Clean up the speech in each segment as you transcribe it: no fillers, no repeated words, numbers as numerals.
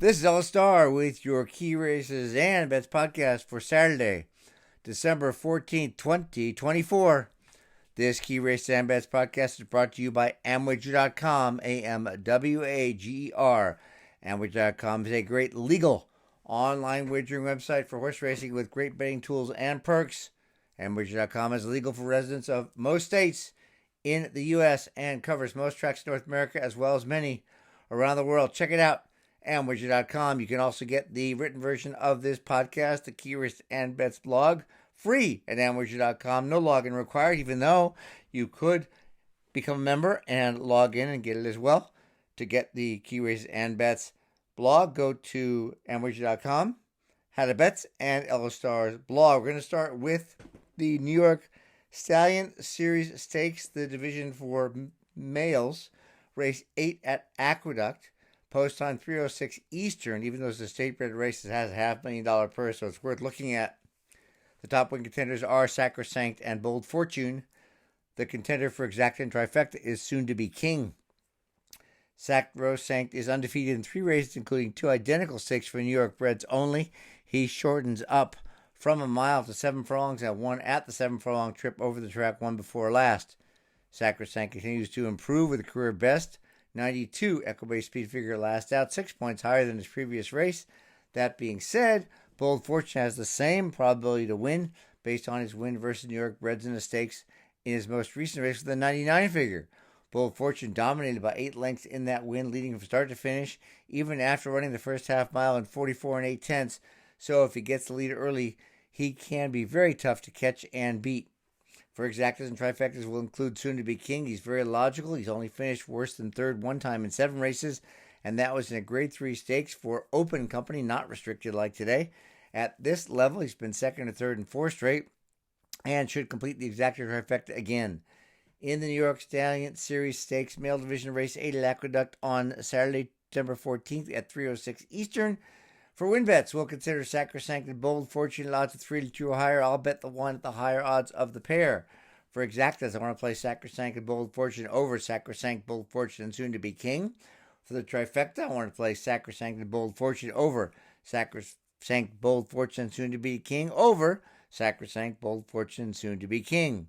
This is All Star with your Key Races and Bets podcast for Saturday, December 14th, 2024. This Key Races and Bets podcast is brought to you by Amwager.com, AMWAGER. Amwager.com is a great legal online wagering website for horse racing with great betting tools and perks. Amwager.com is legal for residents of most states in the U.S. and covers most tracks in North America as well as many around the world. Check it out. Amwager.com. You can also get the written version of this podcast, the Key Races and Bets blog, free at Amwager.com. No login required, even though you could become a member and log in and get it as well. To get the Key Races and Bets blog, go to Amwager.com, How to Bets, and All Stars blog. We're going to start with the New York Stallion Series Stakes, the division for males, race 8 at Aqueduct. Post time 3:06 Eastern, even though it's a state-bred race, it has a $500,000 purse, so it's worth looking at. The top win contenders are Sacrosanct and Bold Fortune. The contender for Exacta and Trifecta is Soon to Be King. Sacrosanct is undefeated in 3 races, including 2 identical stakes for New York breds only. He shortens up from a mile to 7 furlongs and won at the 7 furlong trip over the track one before last. Sacrosanct continues to improve with a career best 92 Equibase speed figure last out, 6 points higher than his previous race. That being said, Bold Fortune has the same probability to win based on his win versus New York breds in the stakes in his most recent race with a 99 figure. Bold Fortune dominated by 8 lengths in that win, leading from start to finish, even after running the first half mile in 44 8/10. So if he gets the lead early, he can be very tough to catch and beat. For Exactas and Trifectas will include Soon to Be King. He's very logical. He's only finished worse than third one time in 7 races, and that was in a grade 3 stakes for open company, not restricted like today. At this level, he's been second or third in 4 straight and should complete the Exacta Trifecta again. In the New York Stallion Series Stakes Male Division Race 8 at Aqueduct on Saturday, September 14th at 3:06 Eastern. For win bets, we'll consider Sacrosanct and Bold Fortune odds of 3-2 or higher. I'll bet the one at the higher odds of the pair. For Exactas, I want to play Sacrosanct and Bold Fortune over Sacrosanct, Bold Fortune, and Soon to Be King. For the Trifecta, I want to play Sacrosanct and Bold Fortune over Sacrosanct, Bold Fortune, and Soon to Be King over Sacrosanct, Bold Fortune, and Soon to Be King.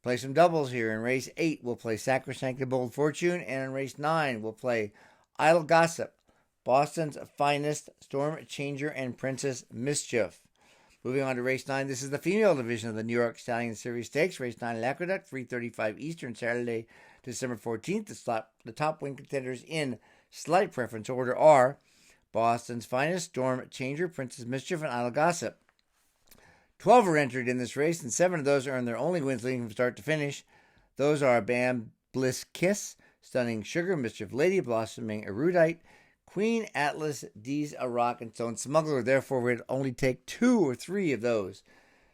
Play some doubles here. In race 8, we'll play Sacrosanct and Bold Fortune, and in race 9, we'll play Idle Gossip, Boston's Finest, Storm Changer, and Princess Mischief. Moving on to race 9, this is the female division of the New York Stallion Series Stakes. Race 9 at Aqueduct, 3:35 Eastern, Saturday, December 14th. The top win contenders in slight preference order are Boston's Finest, Storm Changer, Princess Mischief, and Idle Gossip. 12 are entered in this race, and 7 of those earned their only wins leading from start to finish. Those are Bam Bliss Kiss, Stunning Sugar, Mischief Lady, Blossoming Erudite, Queen Atlas, D's a Rock, and Stone Smuggler. Therefore, we'd only take 2 or 3 of those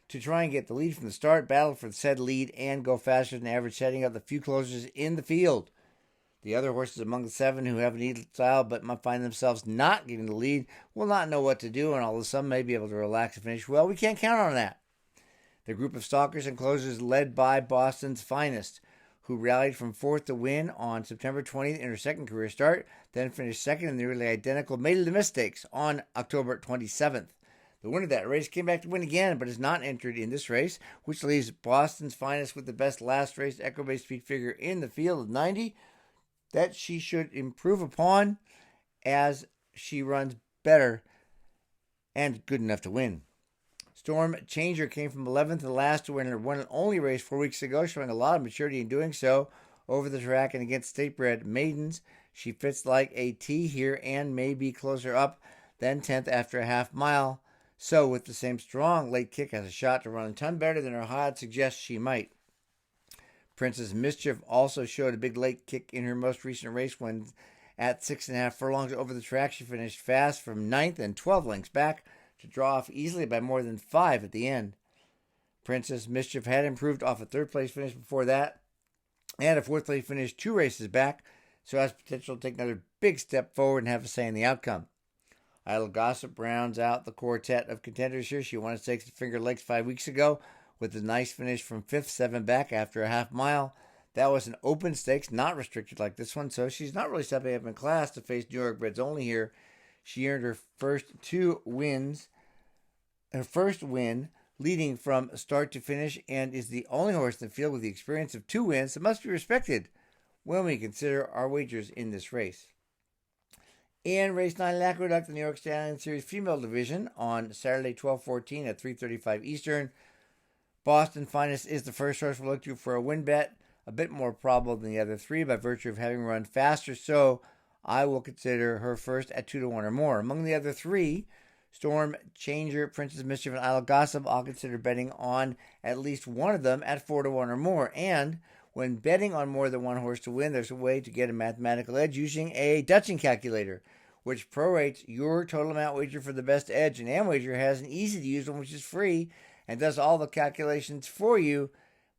to try and get the lead from the start, battle for the said lead, and go faster than average, setting up the few closers in the field. The other horses among the 7 who have a needle style but might find themselves not getting the lead will not know what to do, and although some may be able to relax and finish well, we can't count on that. The group of stalkers and closers led by Boston's Finest, who rallied from 4th to win on September 20th in her second career start, then finished second in the nearly identical Maiden to Mistakes on October 27th. The winner of that race came back to win again, but is not entered in this race, which leaves Boston's Finest with the best last race Equibase speed figure in the field of 90, that she should improve upon as she runs better and good enough to win. Storm Changer came from 11th to last to win her one and only race 4 weeks ago, showing a lot of maturity in doing so over the track and against state-bred maidens. She fits like a T here and may be closer up than 10th after a half mile. So with the same strong late kick, has a shot to run a ton better than her high odds suggest she might. Princess Mischief also showed a big late kick in her most recent race when at 6.5 furlongs over the track. She finished fast from 9th and 12 lengths back to draw off easily by more than 5 at the end. Princess Mischief had improved off a 3rd place finish before that and a 4th place finish 2 races back, so has potential to take another big step forward and have a say in the outcome. Idle Gossip rounds out the quartet of contenders here. She won a stakes at Finger Lakes 5 weeks ago with a nice finish from 5th, 7 back after a half mile. That was an open stakes, not restricted like this one, so she's not really stepping up in class to face New York breds only here. She earned her first win leading from start to finish, and is the only horse in the field with the experience of 2 wins that must be respected when we consider our wagers in this race. In race 9 at Aqueduct, the New York Stallion Series female division on Saturday, 12/14 at 3:35 Eastern. Boston Finest is the first horse we'll look to for a win bet. A bit more probable than the other three by virtue of having run faster, so I will consider her first at 2-1 or more. Among the other three, Storm Changer, Princess Mischief, and Idle Gossip, I'll consider betting on at least one of them at 4-1 or more. And when betting on more than one horse to win, there's a way to get a mathematical edge using a Dutching calculator, which prorates your total amount wager for the best edge. And Amwager has an easy-to-use one, which is free and does all the calculations for you.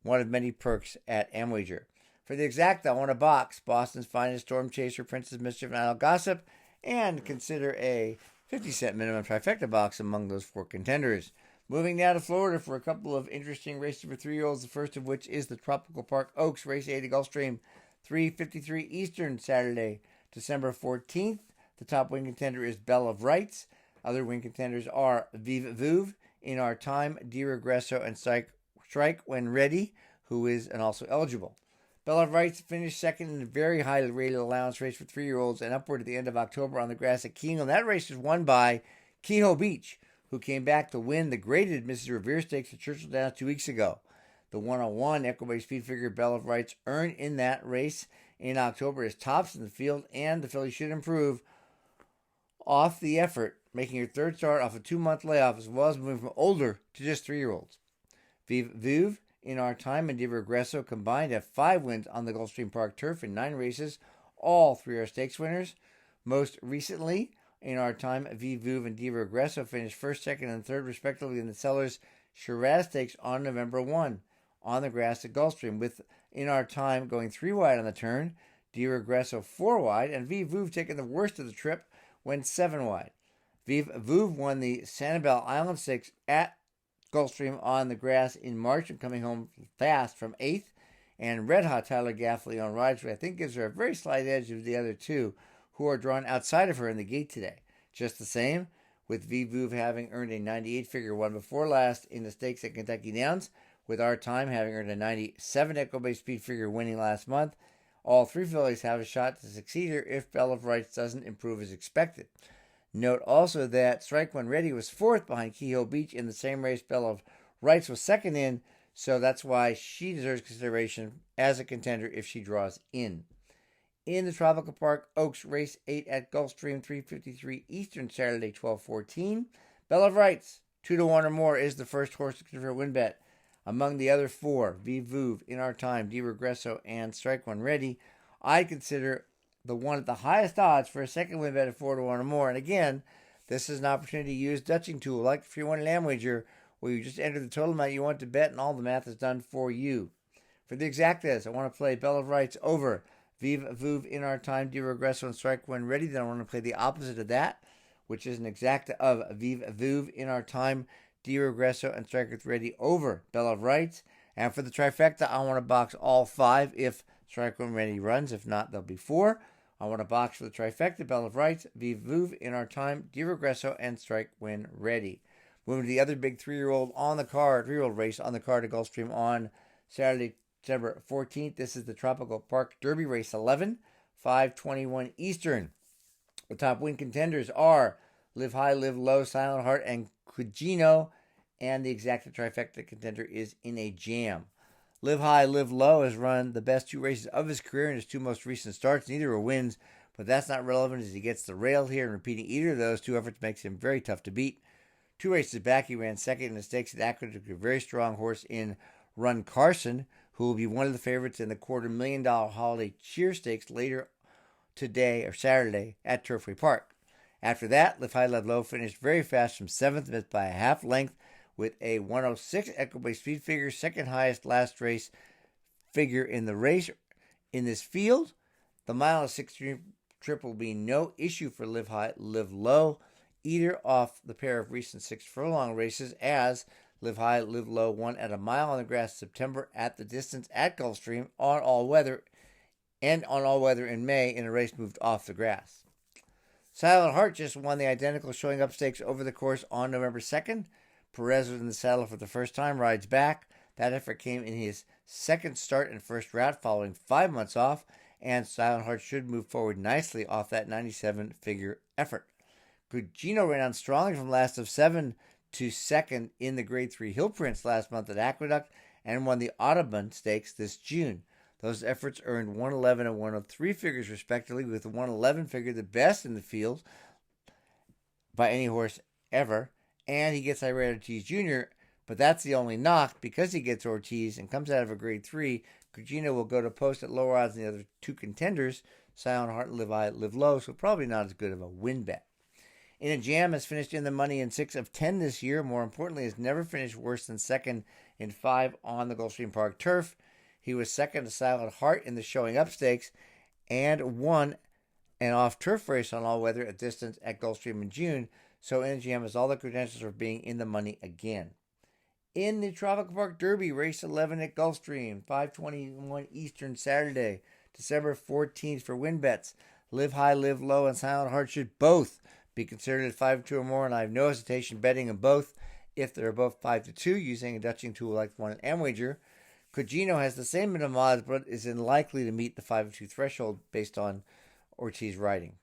One of many perks at Amwager. For the exact, I want a box Boston's Finest, Storm Chaser, Princess Mischief, and Idle Gossip, and consider a 50-cent minimum trifecta box among those four contenders. Moving now to Florida for a couple of interesting races for 3-year-olds, the first of which is the Tropical Park Oaks, Race 8 at Gulfstream, 3:53 Eastern, Saturday, December 14th. The top win contender is Bell of Rights. Other win contenders are Vive Vuve, In Our Time, Di Regresso, and Strike When Ready, who is and also eligible. Bell of Rights finished second in a very highly rated allowance race for 3-year-olds and upward at the end of October on the grass at Keeneland. That race was won by Kehoe Beach, who came back to win the graded Mrs. Revere Stakes at Churchill Downs 2 weeks ago. The 101 Equibase Speed Figure Bell of Rights earned in that race in October is tops in the field, and the filly should improve off the effort, making her third start off a 2-month layoff, as well as moving from older to just 3-year-olds. Vive Vuve, In Our Time, and Di Regresso combined have 5 wins on the Gulfstream Park turf in 9 races. All 3 are stakes winners. Most recently, In Our Time, Vive Vuve, and Di Regresso finished first, second, and third, respectively, in the Sellers Shiraz Stakes on November 1 on the grass at Gulfstream, with In Our Time going 3 wide on the turn, Di Regresso 4 wide, and Vive Vuve taking the worst of the trip, went 7 wide. Vive Vuve won the Sanibel Island Stakes at Gulfstream on the grass in March and coming home fast from 8th. And Red Hot Tyler Gaffley on rides, which I think gives her a very slight edge of the other two, who are drawn outside of her in the gate today. Just the same, with Vive Vuve having earned a 98-figure one before last in the stakes at Kentucky Downs, with Our Time having earned a 97 Equibase Speed Figure winning last month. All 3 fillies have a shot to succeed her if Bell of Rights doesn't improve as expected. Note also that Strike When Ready was 4th behind Kehoe Beach in the same race Bell of Rights was 2nd in, so that's why she deserves consideration as a contender if she draws in. In the Tropical Park Oaks, Race 8 at Gulfstream, 3:53 Eastern, Saturday, 12/14. Bell of Rights, 2-1 or more, is the first horse to consider a win bet. Among the other 4, Vive Vuve, In Our Time, Di Regresso, and Strike When Ready, I consider the one at the highest odds for a second win bet at 4-1 or more. And again, this is an opportunity to use Dutching tool like the free one in Amwager, where you just enter the total amount you want to bet and all the math is done for you. For the exactas, I want to play Bell of Rights over Vive Vuve, In Our Time, Di Regresso, and Strike When Ready. Then I want to play the opposite of that, which is an exacta of Vive Vuve, In Our Time, Di Regresso, and Strike When Ready over Bell of Rights. And for the trifecta, I want to box all 5 if Strike When Ready runs. If not, there'll be 4. I want a box for the trifecta, Bell of Rights, Vive Vuve, In Our Time, Di Regresso, and Strike When Ready. Moving to the other big 3-year-old on the card, 3-year-old race on the card at Gulfstream on Saturday, December 14th. This is the Tropical Park Derby Race 11, 5:21 Eastern. The top win contenders are Live High, Live Low, Silent Heart, and Cugino, and the exacta trifecta contender is In a Jam. Live High, Live Low has run the best 2 races of his career in his 2 most recent starts. Neither are wins, but that's not relevant as he gets the rail here, and repeating either of those 2 efforts makes him very tough to beat. 2 races back, he ran second in the stakes at Aqueduct, a very strong horse in Run Carson, who will be one of the favorites in the $250,000 Holiday Cheer Stakes later today or Saturday at Turfway Park. After that, Live High, Live Low finished very fast from 7th, missed by a half length, with a 106 Equibase Speed Figure, second highest last race figure in the race. In this field, the mile and 6 trip will be no issue for Live High, Live Low, either off the pair of recent 6 furlong races, as Live High, Live Low won at a mile on the grass in September at the distance at Gulfstream on all weather, and on all weather in May in a race moved off the grass. Silent Heart just won the identical showing up stakes over the course on November 2nd. Perez was in the saddle for the first time, rides back. That effort came in his second start and first route following 5 months off, and Silent Heart should move forward nicely off that 97-figure effort. Gugino ran on strongly from last of 7 to second in the Grade 3 Hill Prince last month at Aqueduct and won the Audubon Stakes this June. Those efforts earned 111 and 103 figures respectively, with the 111 figure the best in the field by any horse ever. And he gets Irate Ortiz Jr., but that's the only knock. Because he gets Ortiz and comes out of a Grade 3, Gugino will go to post at lower odds than the other two contenders, Silent Heart and Live High, Live Low, so probably not as good of a win bet. In a Jam has finished in the money in 6 of 10 this year. More importantly, has never finished worse than second in 5 on the Gulfstream Park turf. He was second to Silent Heart in the Showing Up Stakes and won an off-turf race on all-weather at distance at Gulfstream in June, so In a Jam has all the credentials for being in the money again. In the Tropical Park Derby, race 11 at Gulfstream, 5:21 Eastern Saturday, December 14th for win bets. Live High, Live Low, and Silent Heart should both be considered at 5-2 or more, and I have no hesitation betting them both if they're both 5-2 using a Dutching tool like the one at Amwager. Gugino has the same minimum odds, but is unlikely to meet the 5-2 threshold based on Ortiz riding.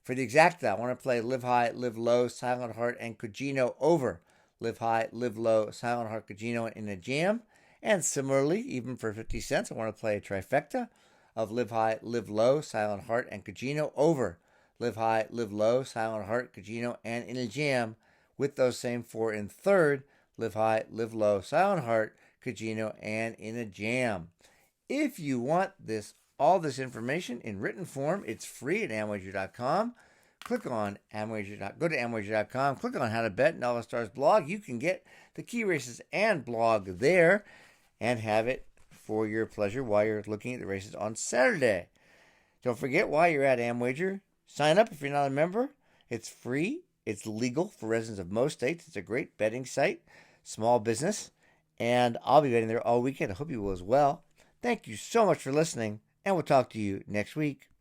For the exacta, I want to play Live High, Live Low, Silent Heart, and Gugino over Live High, Live Low, Silent Heart, Gugino in a Jam. And similarly, even for 50 cents, I want to play a trifecta of Live High, Live Low, Silent Heart, and Gugino over Live High, Live Low, Silent Heart, Gugino, and in a Jam with those same 4 in third, Live High, Live Low, Silent Heart, Gugino, and in a Jam. If you want all this information in written form, it's free at Amwager.com. Click on go to Amwager.com, click on How to Bet and All the Stars blog. You can get the key races and blog there and have it for your pleasure while you're looking at the races on Saturday. Don't forget, while you're at Amwager, sign up if you're not a member. It's free. It's legal for residents of most states. It's a great betting site, small business, and I'll be betting there all weekend. I hope you will as well. Thank you so much for listening, and we'll talk to you next week.